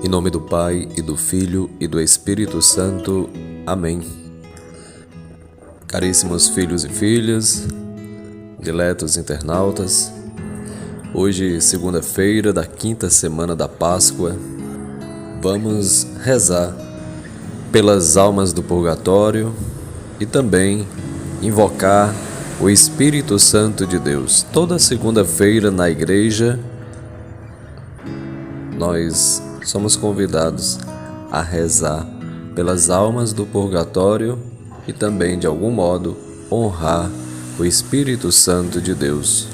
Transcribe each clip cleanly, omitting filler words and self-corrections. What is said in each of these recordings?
Em nome do Pai, e do Filho, e do Espírito Santo. Amém. Caríssimos filhos e filhas, diletos internautas, hoje, segunda-feira da quinta semana da Páscoa, vamos rezar pelas almas do purgatório e também invocar o Espírito Santo de Deus. Toda segunda-feira na igreja, nós somos convidados a rezar pelas almas do purgatório e também, de algum modo, honrar o Espírito Santo de Deus.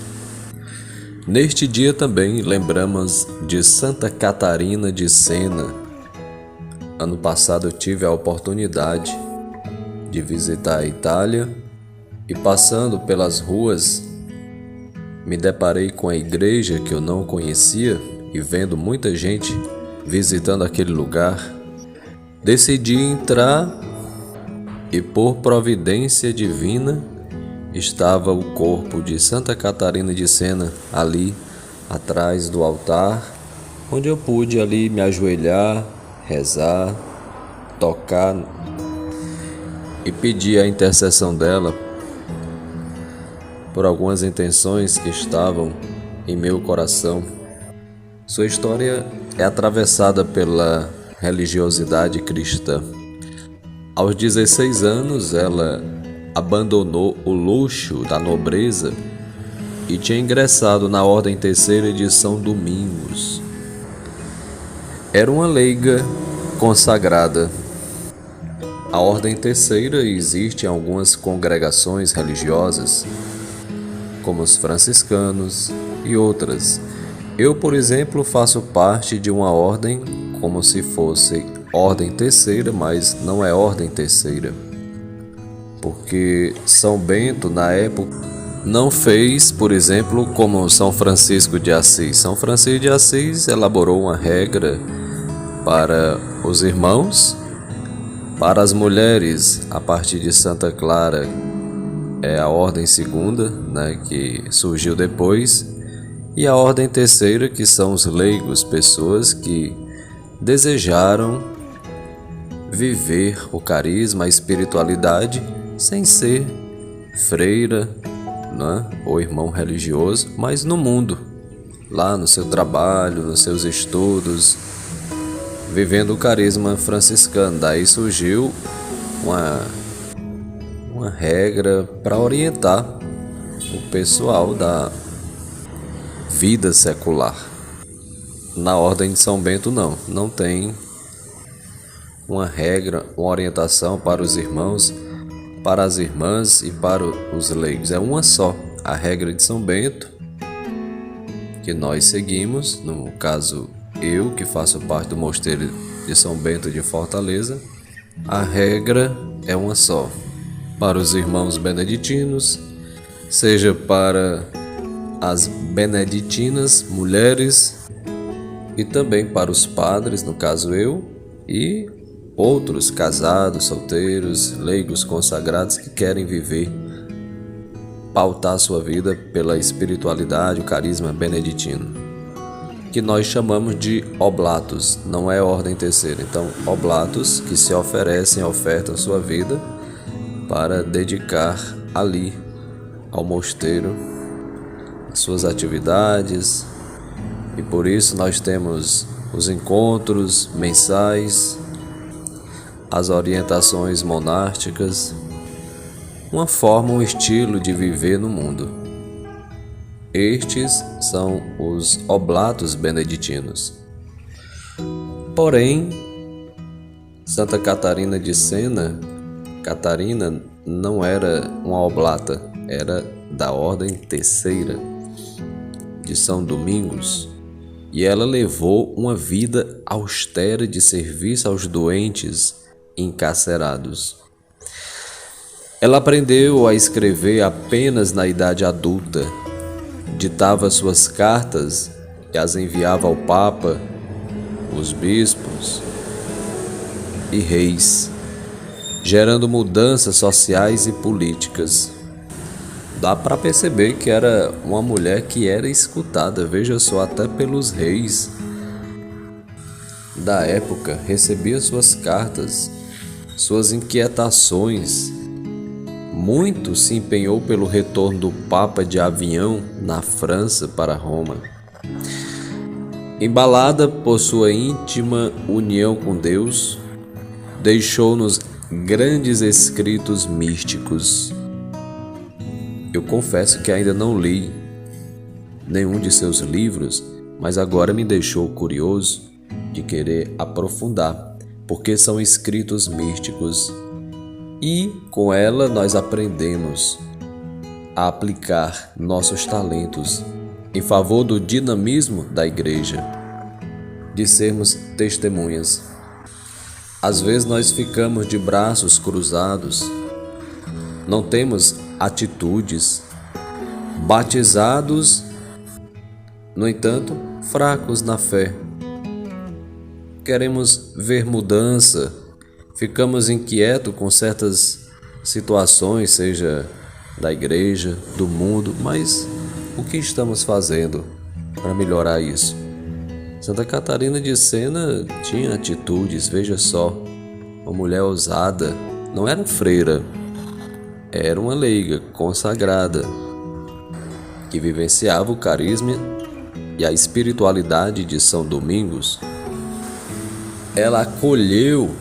Neste dia também lembramos de Santa Catarina de Sena. Ano passado eu tive a oportunidade de visitar a Itália e, passando pelas ruas, me deparei com a igreja que eu não conhecia e, vendo muita gente visitando aquele lugar, decidi entrar e, por providência divina, estava o corpo de Santa Catarina de Sena ali atrás do altar, onde eu pude ali me ajoelhar, rezar, tocar e pedir a intercessão dela por algumas intenções que estavam em meu coração. Sua história é atravessada pela religiosidade cristã. Aos 16 anos, ela abandonou o luxo da nobreza e tinha ingressado na Ordem Terceira de São Domingos. Era uma leiga consagrada. A Ordem Terceira existe em algumas congregações religiosas, como os franciscanos e outras. Eu, por exemplo, faço parte de uma ordem como se fosse Ordem Terceira, mas não é Ordem Terceira, porque São Bento, na época, não fez, por exemplo, como São Francisco de Assis. São Francisco de Assis elaborou uma regra para os irmãos, para as mulheres, a partir de Santa Clara, é a Ordem Segunda, que surgiu depois, e a Ordem Terceira, que são os leigos, pessoas que desejaram viver o carisma, a espiritualidade, sem ser freira, ou irmão religioso, mas no mundo, lá no seu trabalho, nos seus estudos, vivendo o carisma franciscano. Daí surgiu uma regra para orientar o pessoal da vida secular. Na Ordem de São Bento não tem uma regra, uma orientação para os irmãos, para as irmãs e para os leigos. É uma só, a regra de São Bento, que nós seguimos, no caso eu, que faço parte do Mosteiro de São Bento de Fortaleza. A regra é uma só, para os irmãos beneditinos, seja para as beneditinas, mulheres, e também para os padres, no caso eu, e outros casados, solteiros, leigos consagrados que querem viver, pautar sua vida pela espiritualidade, o carisma beneditino, que nós chamamos de oblatos, não é Ordem Terceira. Então, oblatos que se ofertam sua vida para dedicar ali ao mosteiro suas atividades, e por isso nós temos os encontros mensais, as orientações monásticas, uma forma, um estilo de viver no mundo. Estes são os oblatos beneditinos. Porém, Santa Catarina de Sena, Catarina não era uma oblata, era da Ordem Terceira de São Domingos, e ela levou uma vida austera de serviço aos doentes encarcerados. Ela aprendeu a escrever apenas na idade adulta, ditava suas cartas e as enviava ao Papa, os bispos e reis, gerando mudanças sociais e políticas. Dá para perceber que era uma mulher que era escutada, veja só, até pelos reis. da época recebia suas cartas, suas inquietações. Muito se empenhou pelo retorno do Papa de avião na França para Roma. Embalada por sua íntima união com Deus, deixou-nos grandes escritos místicos. Eu confesso que ainda não li nenhum de seus livros, mas agora me deixou curioso de querer aprofundar, porque são escritos místicos e com ela nós aprendemos a aplicar nossos talentos em favor do dinamismo da igreja, de sermos testemunhas. Às vezes nós ficamos de braços cruzados, não temos atitudes, batizados, no entanto, fracos na fé. Queremos ver mudança, ficamos inquietos com certas situações, seja da igreja, do mundo, mas o que estamos fazendo para melhorar isso? Santa Catarina de Sena tinha atitudes, veja só, uma mulher ousada, não era freira, era uma leiga consagrada, que vivenciava o carisma e a espiritualidade de São Domingos. Ela acolheu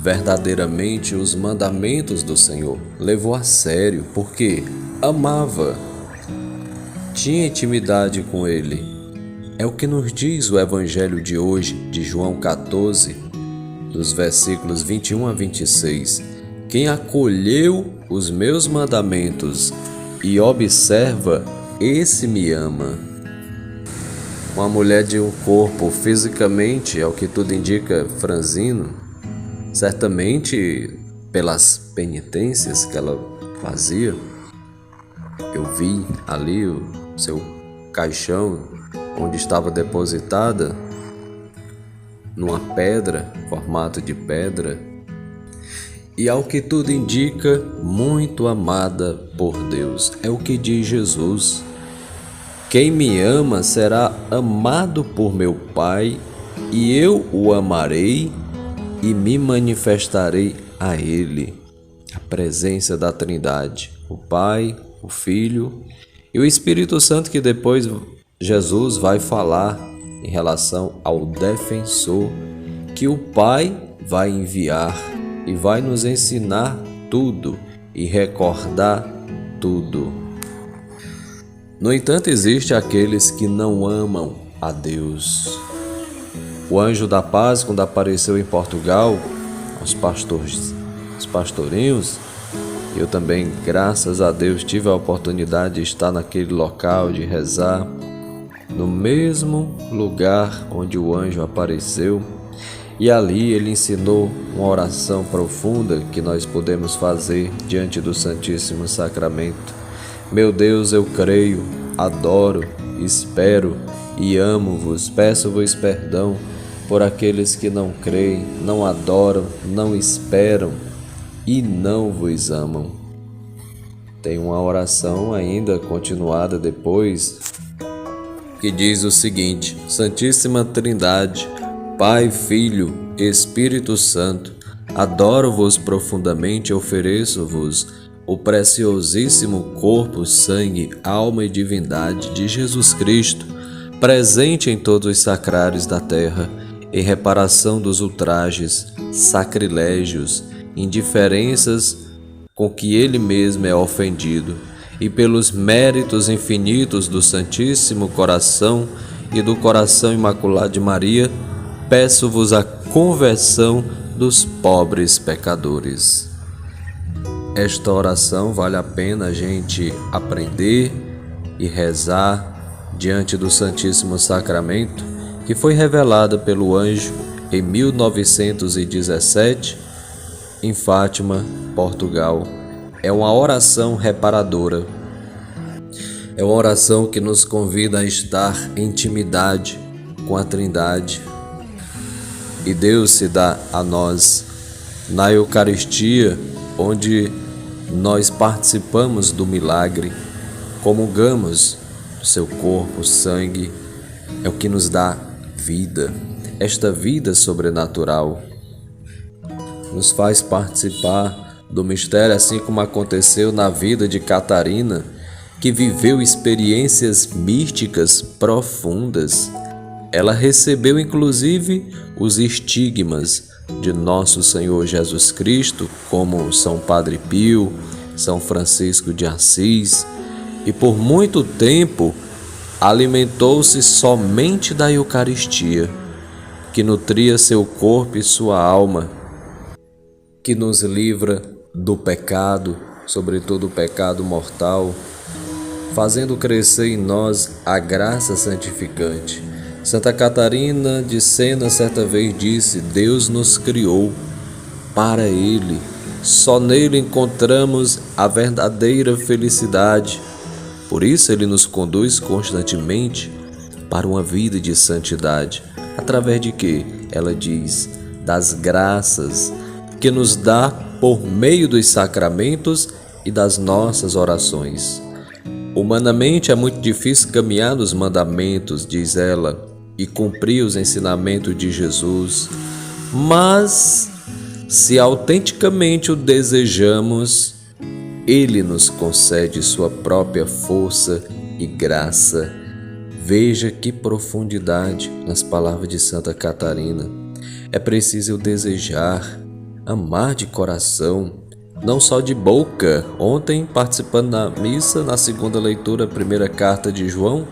verdadeiramente os mandamentos do Senhor, levou a sério, porque amava, tinha intimidade com Ele. É o que nos diz o Evangelho de hoje, de João 14, dos versículos 21 a 26. Quem acolheu os meus mandamentos e observa, esse me ama. Uma mulher de um corpo fisicamente, ao que tudo indica, franzino, certamente pelas penitências que ela fazia, eu vi ali o seu caixão onde estava depositada numa pedra, formato de pedra, e ao que tudo indica, muito amada por Deus. É o que diz Jesus. Quem me ama será amado por meu Pai, e eu o amarei e me manifestarei a Ele. A presença da Trindade, o Pai, o Filho e o Espírito Santo, que depois Jesus vai falar em relação ao defensor que o Pai vai enviar e vai nos ensinar tudo e recordar tudo. No entanto, existe aqueles que não amam a Deus. O anjo da paz, quando apareceu em Portugal, aos pastorinhos, eu também, graças a Deus, tive a oportunidade de estar naquele local, de rezar, no mesmo lugar onde o anjo apareceu, e ali ele ensinou uma oração profunda que nós podemos fazer diante do Santíssimo Sacramento. Meu Deus, eu creio, adoro, espero e amo-vos, peço-vos perdão por aqueles que não creem, não adoram, não esperam e não vos amam. Tem uma oração ainda continuada depois, que diz o seguinte: Santíssima Trindade, Pai, Filho, Espírito Santo, adoro-vos profundamente, ofereço-vos o preciosíssimo corpo, sangue, alma e divindade de Jesus Cristo, presente em todos os sacrários da terra, em reparação dos ultrajes, sacrilégios, indiferenças com que Ele mesmo é ofendido, e pelos méritos infinitos do Santíssimo Coração e do Coração Imaculado de Maria, peço-vos a conversão dos pobres pecadores. Esta oração vale a pena a gente aprender e rezar diante do Santíssimo Sacramento, que foi revelada pelo anjo em 1917, em Fátima, Portugal. É uma oração reparadora. É uma oração que nos convida a estar em intimidade com a Trindade. E Deus se dá a nós na Eucaristia, onde nós participamos do milagre, comungamos do seu corpo, sangue, é o que nos dá vida, esta vida sobrenatural. Nos faz participar do mistério, assim como aconteceu na vida de Catarina, que viveu experiências místicas profundas. Ela recebeu inclusive os estigmas de nosso Senhor Jesus Cristo, como São Padre Pio, São Francisco de Assis, e por muito tempo alimentou-se somente da Eucaristia, que nutria seu corpo e sua alma, que nos livra do pecado, sobretudo o pecado mortal, fazendo crescer em nós a graça santificante. Santa Catarina de Sena certa vez disse: Deus nos criou para Ele. Só nele encontramos a verdadeira felicidade. Por isso Ele nos conduz constantemente para uma vida de santidade. Através de quê? Ela diz: das graças que nos dá por meio dos sacramentos e das nossas orações. Humanamente é muito difícil caminhar nos mandamentos, diz ela, e cumprir os ensinamentos de Jesus, mas se autenticamente o desejamos, Ele nos concede sua própria força e graça. Veja que profundidade nas palavras de Santa Catarina. É preciso desejar, amar de coração, não só de boca. Ontem, participando da missa, na segunda leitura, a primeira carta de João,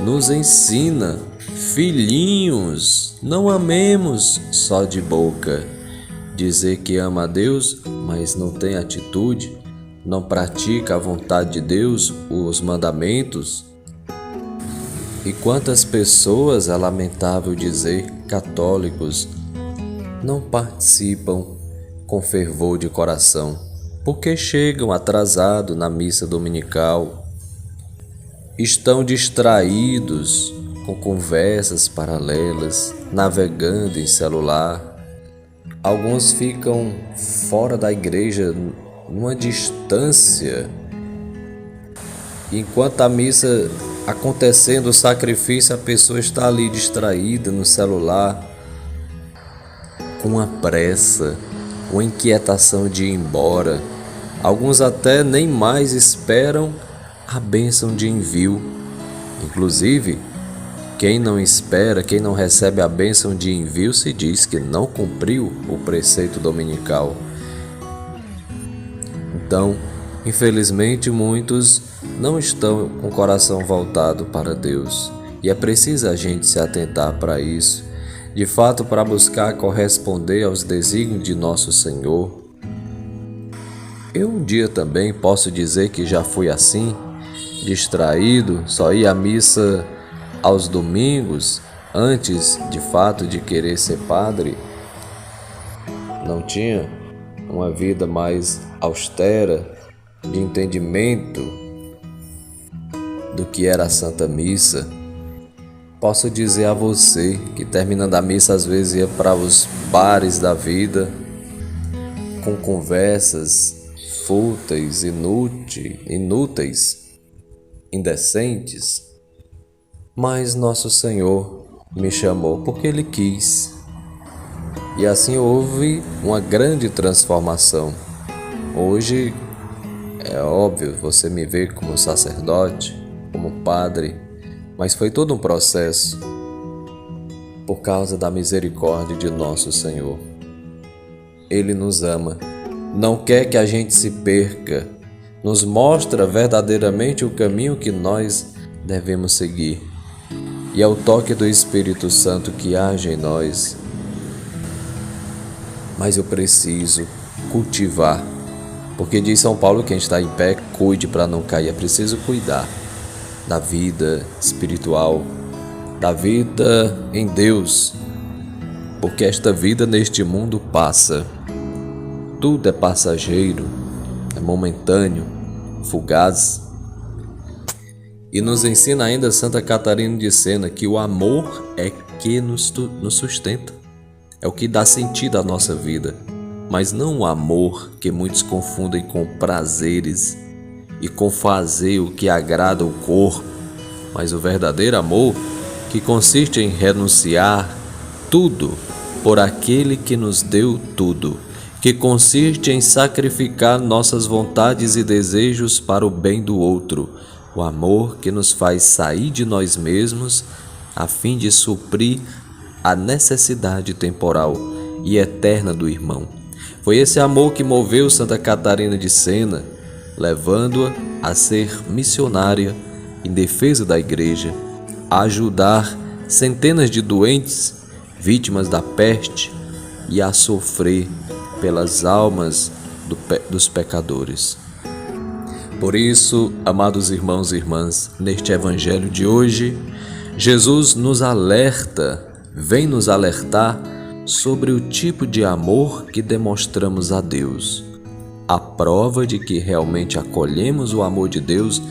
nos ensina: filhinhos, não amemos só de boca. Dizer que ama a Deus, mas não tem atitude, não pratica a vontade de Deus, os mandamentos. E quantas pessoas, é lamentável dizer, católicos, não participam com fervor de coração, porque chegam atrasados na missa dominical, estão distraídos com conversas paralelas, navegando em celular. Alguns ficam fora da igreja, numa distância. Enquanto a missa acontecendo, o sacrifício, a pessoa está ali distraída no celular, com uma pressa, uma inquietação de ir embora. Alguns até nem mais esperam a bênção de envio. Inclusive, quem não espera, quem não recebe a bênção de envio, se diz que não cumpriu o preceito dominical. Então, infelizmente, muitos não estão com o coração voltado para Deus. E é preciso a gente se atentar para isso, de fato, para buscar corresponder aos desígnios de nosso Senhor. Eu um dia também posso dizer que já fui assim, distraído, só ia à missa aos domingos, antes de fato de querer ser padre. Não tinha uma vida mais austera, de entendimento do que era a Santa Missa. Posso dizer a você que, terminando a missa, às vezes ia para os bares da vida, com conversas fúteis, inúteis, indecentes. Mas nosso Senhor me chamou porque Ele quis. E assim houve uma grande transformação. Hoje, é óbvio, você me vê como sacerdote, como padre, mas foi todo um processo por causa da misericórdia de nosso Senhor. Ele nos ama, não quer que a gente se perca, nos mostra verdadeiramente o caminho que nós devemos seguir. E é o toque do Espírito Santo que age em nós. Mas eu preciso cultivar, porque diz São Paulo que quem está em pé, cuide para não cair. É preciso cuidar da vida espiritual, da vida em Deus, porque esta vida neste mundo passa. Tudo é passageiro, é momentâneo, fugaz. E nos ensina ainda Santa Catarina de Sena que o amor é que nos sustenta, é o que dá sentido à nossa vida, mas não o amor que muitos confundem com prazeres e com fazer o que agrada o corpo, mas o verdadeiro amor que consiste em renunciar, tudo por aquele que nos deu tudo, que consiste em sacrificar nossas vontades e desejos para o bem do outro, o amor que nos faz sair de nós mesmos a fim de suprir a necessidade temporal e eterna do irmão. Foi esse amor que moveu Santa Catarina de Sena, levando-a a ser missionária em defesa da Igreja, a ajudar centenas de doentes, vítimas da peste, e a sofrer pelas almas dos pecadores. Por isso, amados irmãos e irmãs, neste Evangelho de hoje, Jesus nos alerta, vem nos alertar sobre o tipo de amor que demonstramos a Deus. A prova de que realmente acolhemos o amor de Deus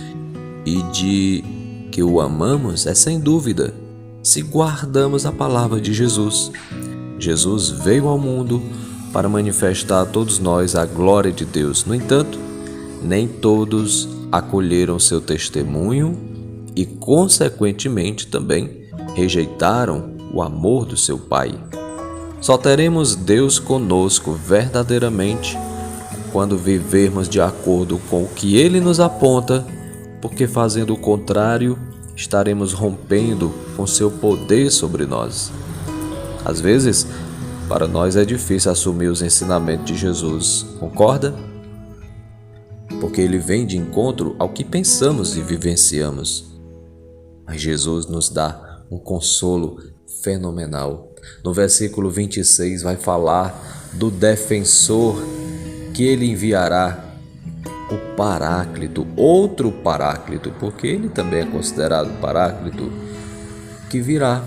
e de que o amamos é, sem dúvida, se guardamos a palavra de Jesus. Jesus veio ao mundo para manifestar a todos nós a glória de Deus. No entanto, nem todos acolheram seu testemunho e, consequentemente, também rejeitaram o amor do seu Pai. Só teremos Deus conosco verdadeiramente quando vivermos de acordo com o que Ele nos aponta, porque fazendo o contrário, estaremos rompendo com seu poder sobre nós. Às vezes, para nós é difícil assumir os ensinamentos de Jesus, concorda? Porque ele vem de encontro ao que pensamos e vivenciamos. Mas Jesus nos dá um consolo fenomenal. No versículo 26 vai falar do defensor que ele enviará, o Paráclito, outro Paráclito, porque ele também é considerado Paráclito, que virá,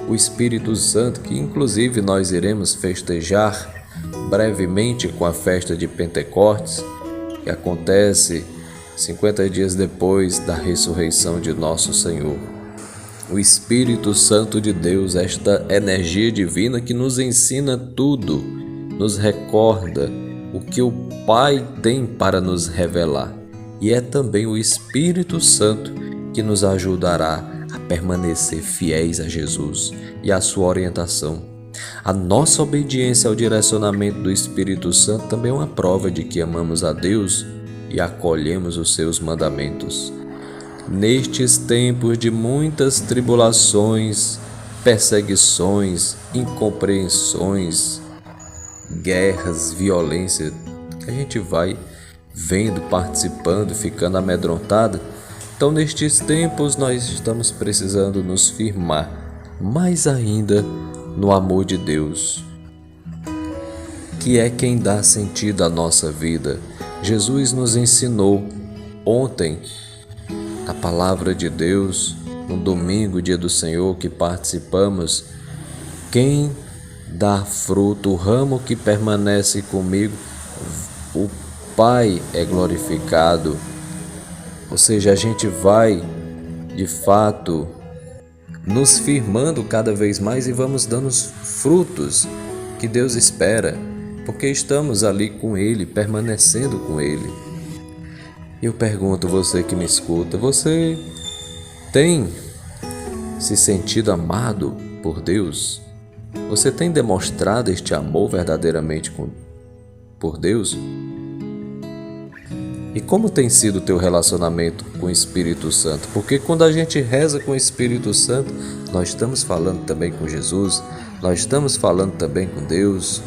o Espírito Santo, que inclusive nós iremos festejar brevemente com a festa de Pentecostes, que acontece 50 dias depois da ressurreição de nosso Senhor. O Espírito Santo de Deus, esta energia divina que nos ensina tudo, nos recorda o que o Pai tem para nos revelar. E é também o Espírito Santo que nos ajudará a permanecer fiéis a Jesus e à sua orientação. A nossa obediência ao direcionamento do Espírito Santo também é uma prova de que amamos a Deus e acolhemos os seus mandamentos. Nestes tempos de muitas tribulações, perseguições, incompreensões, guerras, violência, que a gente vai vendo, participando, ficando amedrontado, então nestes tempos nós estamos precisando nos firmar mais ainda no amor de Deus, que é quem dá sentido à nossa vida. Jesus nos ensinou ontem a palavra de Deus, no domingo, dia do Senhor, que participamos. Quem dá fruto, o ramo que permanece comigo, o Pai é glorificado. Ou seja, a gente vai, de fato, nos firmando cada vez mais e vamos dando os frutos que Deus espera, porque estamos ali com Ele, permanecendo com Ele. Eu pergunto, você que me escuta, você tem se sentido amado por Deus? Você tem demonstrado este amor verdadeiramente por Deus? E como tem sido o teu relacionamento com o Espírito Santo? Porque quando a gente reza com o Espírito Santo, nós estamos falando também com Jesus, nós estamos falando também com Deus.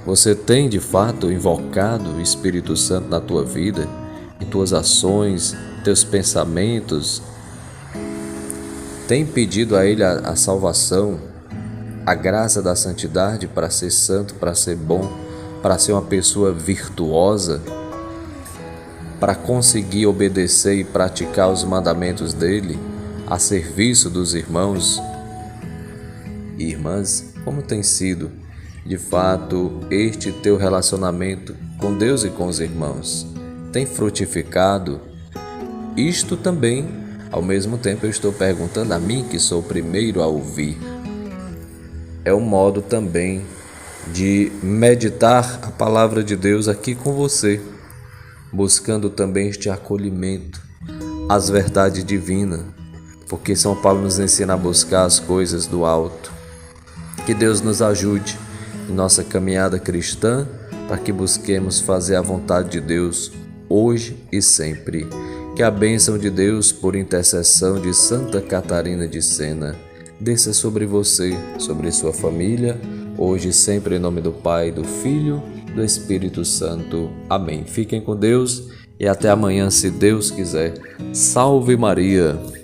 Você tem de fato invocado o Espírito Santo na tua vida, em tuas ações, teus pensamentos? Tem pedido a Ele a salvação, a graça da santidade para ser santo, para ser bom, para ser uma pessoa virtuosa, para conseguir obedecer e praticar os mandamentos dele a serviço dos irmãos e irmãs? Como tem sido, de fato, este teu relacionamento com Deus e com os irmãos? Tem frutificado? Isto também, ao mesmo tempo, eu estou perguntando a mim, que sou o primeiro a ouvir. É um modo também de meditar a palavra de Deus aqui com você, buscando também este acolhimento às verdades divinas, porque São Paulo nos ensina a buscar as coisas do alto. Que Deus nos ajude em nossa caminhada cristã, para que busquemos fazer a vontade de Deus hoje e sempre. Que a bênção de Deus, por intercessão de Santa Catarina de Sena, desça sobre você, sobre sua família, hoje e sempre, em nome do Pai, do Filho, do Espírito Santo. Amém. Fiquem com Deus e até amanhã, se Deus quiser. Salve Maria!